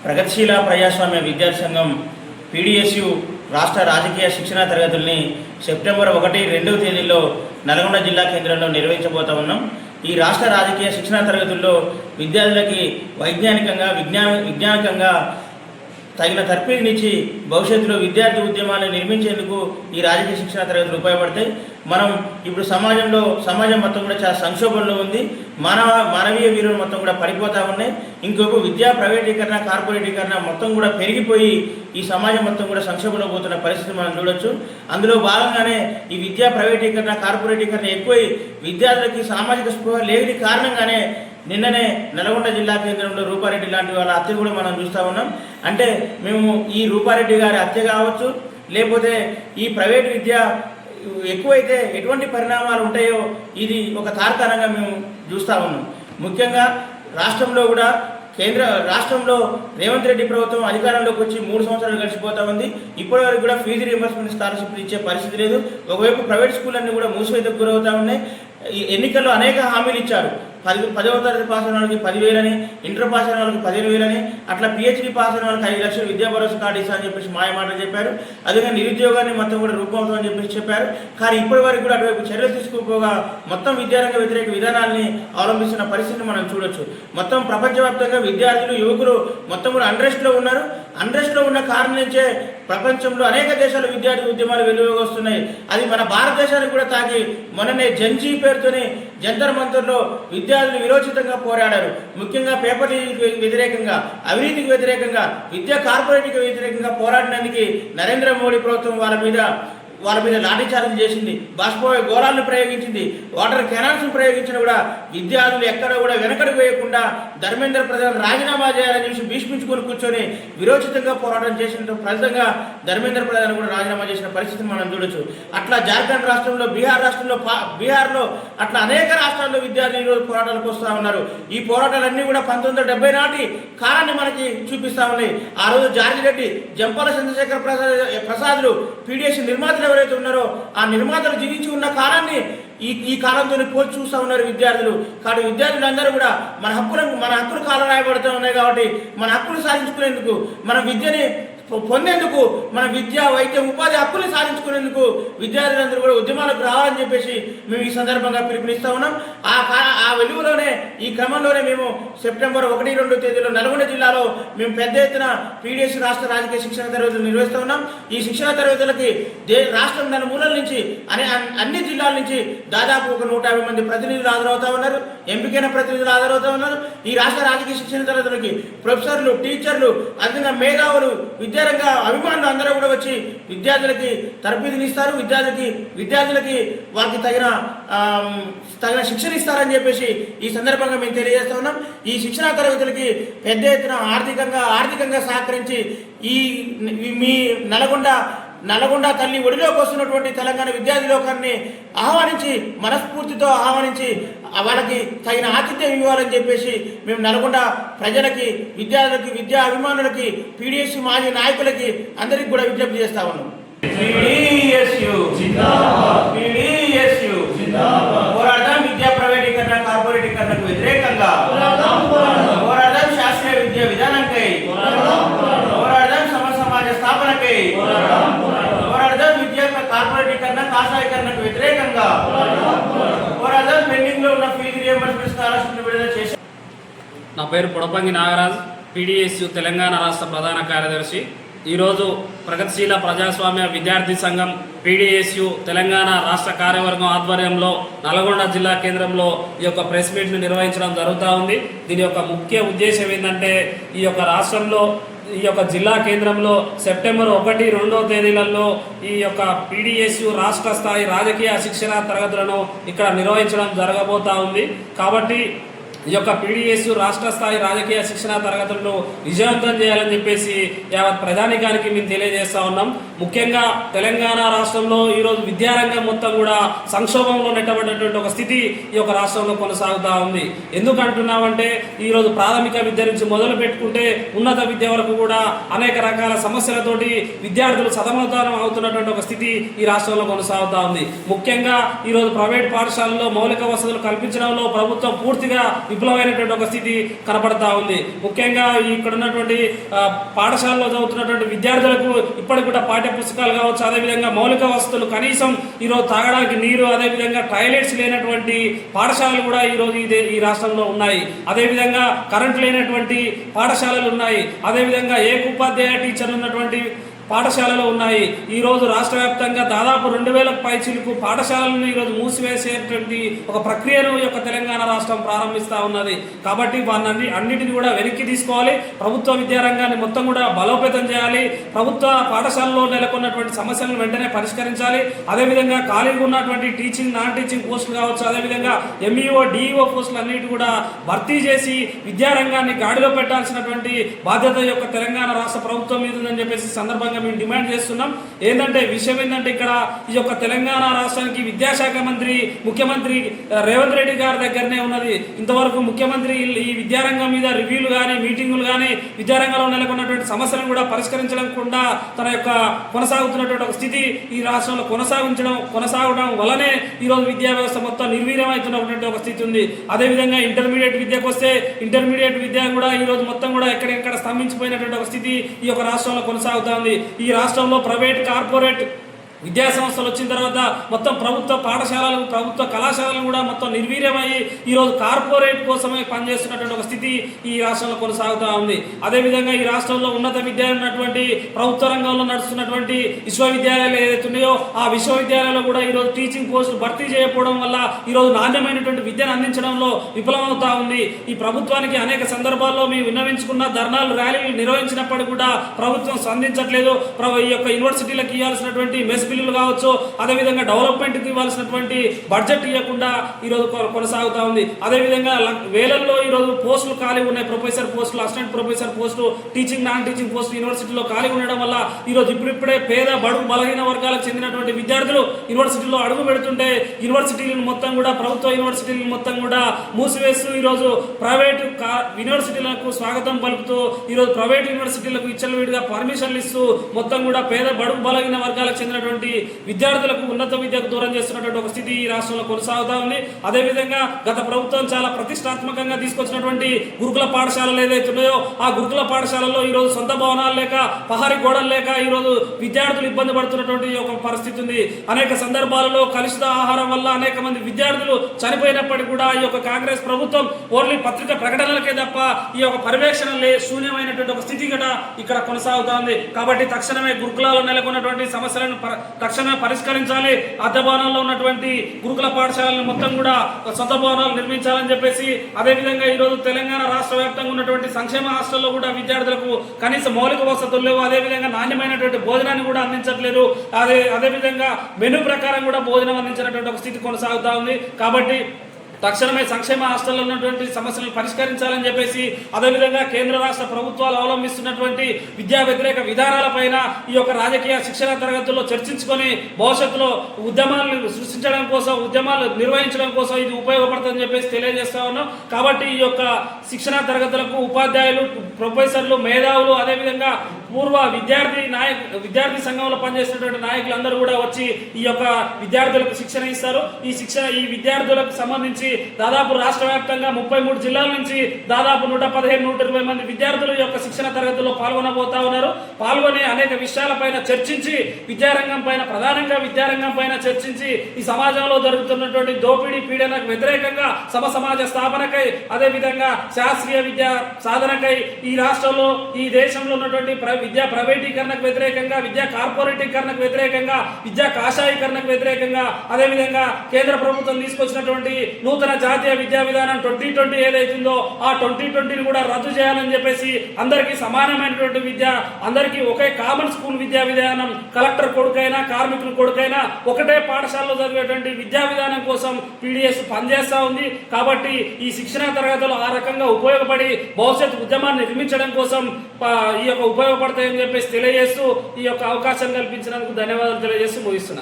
ప్రగతిశీల ప్రజాస్వామ్య విద్యార్థి సంఘం పీడిఎస్యు రాష్ట్ర రాజకీయ శిక్షణా తరగతుల్ని సెప్టెంబర్ 1, 2 తేదీల్లో నల్గొండ జిల్లా కేంద్రంలో నిర్వహించబోతా ఉన్నాం. ఈ రాష్ట్ర రాజకీయ శిక్షణా తరగతుల్లో విద్యార్థులకి విజ్ఞానికంగా తగిన తర్ఫీదునిచ్చి భవిష్యత్తులో విద్యార్థి ఉద్యమాన్ని నిర్మించేందుకు ఈ రాజకీయ శిక్షణ తరగతులు ఉపయోగపడతాయి. మనం ఇప్పుడు సమాజం మొత్తం కూడా చాలా సంక్షోభంలో ఉంది. మానవీయ విలువలు మొత్తం కూడా పడిపోతూ ఉన్నాయి. ఇంకొక విద్యా ప్రైవేటీకరణ, కార్పొరేటీకరణ మొత్తం కూడా పెరిగిపోయి ఈ సమాజం మొత్తం కూడా సంక్షోభంలో పోతున్న పరిస్థితి మనం చూడొచ్చు. అందులో భాగంగానే ఈ విద్యా ప్రైవేటీకరణ, కార్పొరేటీకరణ ఎక్కువై విద్యార్థులకి సామాజిక స్పృహ లేని కారణంగానే నిన్ననే నల్గొండ జిల్లా కేంద్రంలో రూపారెడ్డి లాంటి వాళ్ళ హత్య కూడా మనం చూస్తూ ఉన్నాం. అంటే మేము ఈ రూపారెడ్డి గారి హత్య కావచ్చు, లేకపోతే ఈ ప్రైవేట్ విద్య ఎక్కువైతే ఎటువంటి పరిణామాలు ఉంటాయో ఇది ఒక తార్కాణంగా మేము చూస్తూ ఉన్నాం. ముఖ్యంగా రాష్ట్రంలో రేవంత్ రెడ్డి ప్రభుత్వం అధికారంలోకి వచ్చి 3 సంవత్సరాలు గడిచిపోతా ఉంది. ఇప్పటి వరకు కూడా ఫీజు రీయింబర్స్మెంట్ స్కాలర్షిప్ ఇచ్చే పరిస్థితి లేదు. ఒకవైపు ప్రైవేట్ స్కూళ్ళన్నీ కూడా మూసివేతకు గురవుతూ ఉన్నాయి. ఈ ఎన్నికల్లో అనేక హామీలు ఇచ్చారు. 10వ తరగతి పాస్ అయిన వాళ్ళకి 10,000 అని, ఇంటర్ పాస్ అయిన వాళ్ళకి 15,000 అని, అట్లా PhD పాస్ అయిన వాళ్ళకి 5 లక్షలు విద్యా భరోసా కార్డు ఇస్తా అని చెప్పేసి మాయమాటలు చెప్పారు. అదే నిరుద్యోగాన్ని మొత్తం కూడా రూపమవుతామని చెప్పేసి చెప్పారు. కానీ ఇప్పటి వరకు కూడా అటువైపు చర్యలు తీసుకోకపోగా మొత్తం విద్యారంగ వ్యతిరేక విధానాల్ని అవలంబిస్తున్న పరిస్థితిని మనం చూడొచ్చు. మొత్తం ప్రపంచవ్యాప్తంగా విద్యార్థులు, యువకులు మొత్తం కూడా అన్రెస్ట్లో ఉన్నారు. అన్రెస్ట్లో ఉన్న కారణం నుంచే ప్రపంచంలో అనేక దేశాల విద్యార్థి ఉద్యమాలు వెలువగా వస్తున్నాయి. అది మన భారతదేశానికి కూడా తాకి మొన్ననే జంజీ పేరుతోని జంతర్ మంతర్లో విద్యార్థులు విరోచితంగా పోరాడారు. ముఖ్యంగా పేపర్ లీజుకి వ్యతిరేకంగా, అవినీతికి వ్యతిరేకంగా, విద్యా కార్పొరేట్కి వ్యతిరేకంగా పోరాడినందుకు నరేంద్ర మోడీ ప్రభుత్వం వాళ్ళ మీద లాఠీచార్జ్ చేసింది, బాష్పోయే గోళాలను ప్రయోగించింది, వాటర్ కెనాల్స్ను ప్రయోగించిన కూడా విద్యార్థులు ఎక్కడ కూడా వెనకడు వేయకుండా ధర్మేంద్ర ప్రధాన్ రాజీనామా చేయాలని చూసి భీష్మించుకొని కూర్చొని విరోచితంగా పోరాటం చేసిన ఫలితంగా ధర్మేంద్ర ప్రధాన్ కూడా రాజీనామా చేసిన పరిస్థితిని మనం చూడొచ్చు. అట్లా జార్ఖండ్ రాష్ట్రంలో, బీహార్లో అట్లా అనేక రాష్ట్రాల్లో విద్యార్థులు ఈరోజు పోరాటాలకు వస్తూ ఉన్నారు. ఈ పోరాటాలన్నీ కూడా 1970 నాటి కాలాన్ని మనకి చూపిస్తూ ఉన్నాయి. ఆ రోజు జార్జి రెడ్డి, జంపాల చంద్రశేఖర్ ప్రసాద్లు పీడిఎస్ నిర్మాతలు ఎవరైతే ఉన్నారో ఆ నిర్మాతలు జీవించి ఉన్న కాలాన్ని ఈ కాలంతో పోల్చి చూస్తూ ఉన్నారు విద్యార్థులు. కాబట్టి విద్యార్థులందరూ కూడా మన హక్కులు కాలం రాయబడుతూ ఉన్నాయి. కాబట్టి మన హక్కులు సాధించుకునేందుకు, మన విద్యని పొందేందుకు, మన విద్యా, వైద్యం, ఉపాధి హక్కుల్ని సాధించుకునేందుకు విద్యార్థులందరూ కూడా ఉద్యమాలకు రావాలని చెప్పేసి మేము ఈ సందర్భంగా పిలుపునిస్తూ ఉన్నాం. ఆ వెలుగులోనే, ఈ క్రమంలోనే మేము సెప్టెంబర్ 1, 2 తేదీలో నల్గొండ జిల్లాలో మేము పెద్ద ఎత్తున పీడిఎస్ రాష్ట్ర రాజకీయ శిక్షణ తరగతులు నిర్వహిస్తూ ఉన్నాం. ఈ శిక్షణ తరగతులకి రాష్ట్రం నలుమూలల నుంచి, అన్ని జిల్లాల నుంచి దాదాపు ఒక 150 మంది ప్రతినిధులు హాజరవుతా ఉన్నారు. ఎంపికైన ప్రతినిధులు హాజరవుతా ఉన్నారు. ఈ రాష్ట్ర రాజకీయ శిక్షణ తరగతులకి ప్రొఫెసర్లు, టీచర్లు, అదేవిధంగా మేధావులు, విద్యారంగ అభిమానులు అందరూ కూడా వచ్చి విద్యార్థులకి తరబేదునిస్తారు. విద్యార్థులకి వారికి తగిన శిక్షణ ఇస్తారని చెప్పేసి ఈ సందర్భంగా మేము తెలియజేస్తా ఉన్నాం. ఈ శిక్షణా తరగతులకి పెద్ద ఎత్తున ఆర్థికంగా సహకరించి మీ నల్గొండ తల్లి ఒడిలోకి వస్తున్నటువంటి తెలంగాణ విద్యార్థి లోకాన్ని మనస్ఫూర్తితో ఆహ్వానించి వాళ్ళకి తగిన ఆతిథ్యం ఇవ్వాలని చెప్పేసి మేము నల్గొండ ప్రజలకి, విద్యార్థులకి, విద్యా అభిమానులకి, పీడిఎస్ మాజీ నాయకులకి అందరికీ కూడా విజ్ఞప్తి చేస్తా ఉన్నాం. పోరాడదాం విద్యా ప్రైవేటీకరణ, కార్పొరేటీకరణకు వ్యతిరేకంగా, పోరాడదాం శాస్త్రీయ విద్యా విధానంకై, పోరాడదాం సమాజ స్థాపనకై, పోరాడదాం విద్యా కార్పొరేటీకరణ, కాషాయీకరణకు వ్యతిరేకంగా, పోరాడదాం పెండింగ్ లో ఉన్న ఫీజు రీయింబర్స్మెంట్ స్కాలర్షిప్ విడుదల చేసి. నా పేరు పొడపంగి నాగరాజ్, పీడిఎస్యు తెలంగాణ రాష్ట్ర ప్రధాన కార్యదర్శి. ఈరోజు ప్రగతిశీల ప్రజాస్వామ్య విద్యార్థి సంఘం పీడిఎస్యు తెలంగాణ రాష్ట్ర కార్యవర్గం ఆధ్వర్యంలో నల్గొండ జిల్లా కేంద్రంలో ఈ యొక్క ప్రెస్ మీట్ను నిర్వహించడం జరుగుతూ ఉంది. దీని యొక్క ముఖ్య ఉద్దేశం ఏంటంటే, ఈ యొక్క రాష్ట్రంలో, ఈ యొక్క జిల్లా కేంద్రంలో సెప్టెంబర్ 1, 2 తేదీలలో ఈ యొక్క పీడిఎస్యు రాష్ట్ర స్థాయి రాజకీయ శిక్షణ తరగతులను ఇక్కడ నిర్వహించడం జరగబోతా ఉంది. కాబట్టి ఈ యొక్క పీడిఎస్యు రాష్ట్ర స్థాయి రాజకీయ శిక్షణ తరగతులను విజయవంతం చేయాలని చెప్పేసి యావత్ ప్రధానికానికి మేము తెలియజేస్తా ఉన్నాం. ముఖ్యంగా తెలంగాణ రాష్ట్రంలో ఈరోజు విద్యారంగం మొత్తం కూడా సంక్షోభంలో నెట్టబడినటువంటి ఒక స్థితి ఈ యొక్క రాష్ట్రంలో కొనసాగుతూ ఉంది. ఎందుకంటున్నామంటే, ఈరోజు ప్రాథమిక విద్య నుంచి మొదలు పెట్టుకుంటే ఉన్నత విద్య వరకు కూడా అనేక రకాల సమస్యలతోటి విద్యార్థులు సతమతనం అవుతున్నటువంటి ఒక స్థితి ఈ రాష్ట్రంలో కొనసాగుతూ ఉంది. ముఖ్యంగా ఈరోజు ప్రైవేట్ పాఠశాలల్లో మౌలిక వసతులు కల్పించడంలో ప్రభుత్వం పూర్తిగా విఫలమైనటువంటి ఒక స్థితి కనపడతా ఉంది. ముఖ్యంగా ఇక్కడ ఉన్నటువంటి పాఠశాలలో చదువుతున్నటువంటి విద్యార్థులకు ఇప్పటికి కూడా పాఠ్య పుస్తకాలు కావచ్చు, అదేవిధంగా మౌలిక వసతులు కనీసం ఈరోజు తాగడానికి నీరు, అదేవిధంగా టాయిలెట్స్ లేనటువంటి పాఠశాలలు కూడా ఈరోజు ఈ రాష్ట్రంలో ఉన్నాయి. అదేవిధంగా కరెంట్ లేనటువంటి పాఠశాలలు ఉన్నాయి. అదేవిధంగా ఏకోపాధ్యాయ టీచర్లు ఉన్నటువంటి పాఠశాలలు ఉన్నాయి. ఈరోజు రాష్ట్ర వ్యాప్తంగా దాదాపు 2000 పైచిలకు పాఠశాలలను ఈరోజు మూసివేసేటువంటి ఒక ప్రక్రియను ఈ యొక్క తెలంగాణ రాష్ట్రం ప్రారంభిస్తూ ఉన్నది. కాబట్టి వాటిని అన్నిటిని కూడా వెనక్కి తీసుకోవాలి. ప్రభుత్వ విద్యారంగాన్ని మొత్తం కూడా బలోపేతం చేయాలి. ప్రభుత్వ పాఠశాలలో నెలకొన్నటువంటి సమస్యలను వెంటనే పరిష్కరించాలి. అదేవిధంగా ఖాళీగా ఉన్నటువంటి టీచింగ్, నాన్ టీచింగ్ పోస్టులు కావచ్చు, అదేవిధంగా ఎంఈఓ, డిఈఓ పోస్టులు అన్నిటి కూడా భర్తీ చేసి విద్యారంగాన్ని గాడిలో పెట్టాల్సినటువంటి బాధ్యత యొక్క తెలంగాణ రాష్ట్ర ప్రభుత్వం మీద ఉందని చెప్పేసి సందర్భంగా మేము డిమాండ్ చేస్తున్నాం. విషయం ఏంటంటే ఇక్కడ ఈ యొక్క తెలంగాణ రాష్ట్రానికి విద్యాశాఖ మంత్రి ముఖ్యమంత్రి రేవంత్ రెడ్డి గారి దగ్గరనే ఉన్నది. ఇంతవరకు ముఖ్యమంత్రి ఈ విద్యారంగం మీద రివ్యూలు కానీ, మీటింగులు కానీ, విద్యారంగంలో నెలకొన్నటువంటి సమస్యలను కూడా పరిష్కరించకుండా తన యొక్క కొనసాగుతున్నటువంటి ఒక స్థితి ఈ రాష్ట్రంలో కొనసాగడం వల్లనే ఈరోజు విద్యా వ్యవస్థ మొత్తం నిర్వీర్యమవుతున్నటువంటి ఒక స్థితి ఉంది. అదేవిధంగా ఇంటర్మీడియట్ విద్యకు వస్తే ఇంటర్మీడియట్ విద్య కూడా ఈరోజు మొత్తం కూడా ఎక్కడెక్కడ స్తంభించిపోయినటువంటి ఒక స్థితి ఈ యొక్క రాష్ట్రంలో కొనసాగుతా ఉంది. ఈ రాష్ట్రంలో ప్రైవేట్, కార్పొరేట్ విద్యా సంస్థలు వచ్చిన తర్వాత మొత్తం ప్రభుత్వ పాఠశాలలు, ప్రభుత్వ కళాశాలలు కూడా మొత్తం నిర్వీర్యమయ్యి ఈరోజు కార్పొరేట్ కోసమే పనిచేస్తున్నటువంటి ఒక స్థితి ఈ రాష్ట్రంలో కొనసాగుతూ ఉంది. అదేవిధంగా ఈ రాష్ట్రంలో ఉన్నత విద్య ఉన్నటువంటి ప్రభుత్వ రంగంలో నడుస్తున్నటువంటి విశ్వవిద్యాలయాలు ఏదైతే ఉన్నాయో ఆ విశ్వవిద్యాలయాల్లో కూడా ఈరోజు టీచింగ్ పోస్టులు భర్తీ చేయకపోవడం వల్ల ఈరోజు నాణ్యమైనటువంటి విద్యను అందించడంలో విఫలమవుతా ఉంది. ఈ ప్రభుత్వానికి అనేక సందర్భాల్లో మేము విన్నవించుకున్న ధర్నాలు, ర్యాలీలు నిర్వహించినప్పటికీ కూడా ప్రభుత్వం స్పందించట్లేదు. ఈ యొక్క యూనివర్సిటీలకు ఇవ్వాల్సినటువంటి మెస్ బిల్లులు కావచ్చు, అదేవిధంగా డెవలప్మెంట్కి ఇవ్వాల్సినటువంటి బడ్జెట్ ఇవ్వకుండా ఈరోజు కొనసాగుతూ ఉంది. అదేవిధంగా వేలల్లో ఈరోజు పోస్టులు ఖాళీ ఉన్నాయి. ప్రొఫెసర్ పోస్టులు, assistant professor post, teaching, non teaching పోస్టులు యూనివర్సిటీలో ఖాళీ ఉండడం వల్ల ఈరోజు ఇప్పుడిప్పుడే పేద, బడుగు, బలహీన వర్గాలకు చెందినటువంటి విద్యార్థులు యూనివర్సిటీలో అడుగు పెడుతుంటే యూనివర్సిటీలను మొత్తం కూడా, ప్రభుత్వ యూనివర్సిటీలను మొత్తం కూడా మూసివేస్తూ ఈరోజు ప్రైవేటు యూనివర్సిటీలకు స్వాగతం పలుకుతూ ఈరోజు ప్రైవేట్ యూనివర్సిటీలకు విచ్చలవిడిగా పర్మిషన్లు ఇస్తూ మొత్తం కూడా పేద, బడుగు, బలహీన వర్గాలకు చెందినటువంటి విద్యార్థులకు ఉన్నత విద్యకు దూరం చేస్తున్నటువంటి ఒక స్థితి ఈ రాష్ట్రంలో కొనసాగుతా ఉంది. అదేవిధంగా గత ప్రభుత్వం చాలా ప్రతిష్టాత్మకంగా తీసుకొచ్చినటువంటి గురుకుల పాఠశాలలు ఏదైతే ఉన్నాయో ఆ గురుకుల పాఠశాలలో ఈరోజు సొంత భవనాలు లేక, పహారీ గోడలు లేక ఈరోజు విద్యార్థులు ఇబ్బంది పడుతున్నటువంటి ఒక పరిస్థితి ఉంది. అనేక సందర్భాలలో కలుషిత ఆహారం వల్ల అనేక మంది విద్యార్థులు చనిపోయినప్పటికీ కూడా ఈ యొక్క కాంగ్రెస్ ప్రభుత్వం ఓన్లీ పత్రిక ప్రకటనలకే తప్ప ఈ యొక్క పర్యవేక్షణ శూన్యమైనటువంటి ఒక స్థితి ఇక్కడ కొనసాగుతా ఉంది. కాబట్టి తక్షణమే గురుకులాల్లో నెలకొన్నటువంటి సమస్యలను తక్షణమే పరిష్కరించాలి. అద్దె భవనాల్లో ఉన్నటువంటి గురుకుల పాఠశాలను మొత్తం కూడా సొంత భవనాలు నిర్మించాలని చెప్పేసి, అదేవిధంగా ఈరోజు తెలంగాణ రాష్ట్ర వ్యాప్తంగా ఉన్నటువంటి సంక్షేమ హాస్టల్లో కూడా విద్యార్థులకు కనీస మౌలిక వసతులు లేవు. అదేవిధంగా నాణ్యమైనటువంటి భోజనాన్ని కూడా అందించట్లేదు. అదేవిధంగా మెనూ ప్రకారం కూడా భోజనం అందించినటువంటి ఒక స్థితి కొనసాగుతా ఉంది. కాబట్టి తక్షణమే సంక్షేమ హాస్టల్లో ఉన్నటువంటి సమస్యలను పరిష్కరించాలని చెప్పేసి, అదేవిధంగా కేంద్ర రాష్ట్ర ప్రభుత్వాలు అవలంబిస్తున్నటువంటి విద్యా వ్యతిరేక విధానాలపైన ఈ యొక్క రాజకీయ శిక్షణ తరగతుల్లో చర్చించుకొని భవిష్యత్తులో ఉద్యమాలను సృష్టించడం కోసం, ఉద్యమాలు నిర్వహించడం కోసం ఇది ఉపయోగపడుతుందని చెప్పేసి తెలియజేస్తా ఉన్నాం. కాబట్టి ఈ యొక్క శిక్షణ తరగతులకు ఉపాధ్యాయులు, ప్రొఫెసర్లు, మేధావులు, అదేవిధంగా పూర్వ విద్యార్థి సంఘంలో పనిచేసినటువంటి నాయకులందరూ కూడా వచ్చి ఈ యొక్క విద్యార్థులకు శిక్షణ ఇస్తారు. ఈ విద్యార్థులకు సంబంధించి దాదాపు రాష్ట్ర వ్యాప్తంగా 33 జిల్లాల నుంచి దాదాపు 115-120 మంది విద్యార్థులు ఈ యొక్క శిక్షణ తరగతుల్లో పాల్గొనబోతా ఉన్నారు. పాల్గొని అనేక విషయాలపైన చర్చించి, ప్రధానంగా విద్యారంగం పైన చర్చించి ఈ సమాజంలో జరుగుతున్నటువంటి దోపిడీ, పీడనకు వ్యతిరేకంగా సమాజ స్థాపనకై, అదేవిధంగా శాస్త్రీయ విద్యా సాధనకై ఈ రాష్ట్రంలో, ఈ దేశంలో ఉన్నటువంటి విద్యా ప్రైవేటీకరణకు వ్యతిరేకంగా, విద్యా కార్పొరేటీకరణకు వ్యతిరేకంగా, విద్యా కాషాయీకరణకు వ్యతిరేకంగా, అదేవిధంగా కేంద్ర ప్రభుత్వం తీసుకొచ్చినటువంటి నూతన జాతీయ విద్యా విధానం 2020 ఏదైతుందో ఆ 2020ని కూడా రద్దు చేయాలని చెప్పేసి, అందరికీ సమానమైనటువంటి విద్య, అందరికీ ఒకే కామన్ స్కూల్ విద్యా విధానం, కలెక్టర్ కొడుకైనా, కార్మికుల కొడుకైనా ఒకటే పాఠశాలలో చదివేటువంటి విద్యా విధానం కోసం పీడిఎస్ పనిచేస్తూ ఉంది. కాబట్టి ఈ శిక్షణ తరగతులు ఆ రకంగా ఉపయోగపడి భవిష్యత్ ఉద్యమాన్ని నిర్మించడం కోసం ఈ యొక్క ఉపయోగపడతాయని చెప్పేసి తెలియజేస్తూ ఈ యొక్క అవకాశం కల్పించినందుకు ధన్యవాదాలు తెలియజేస్తూ ముగిస్తున్నాను.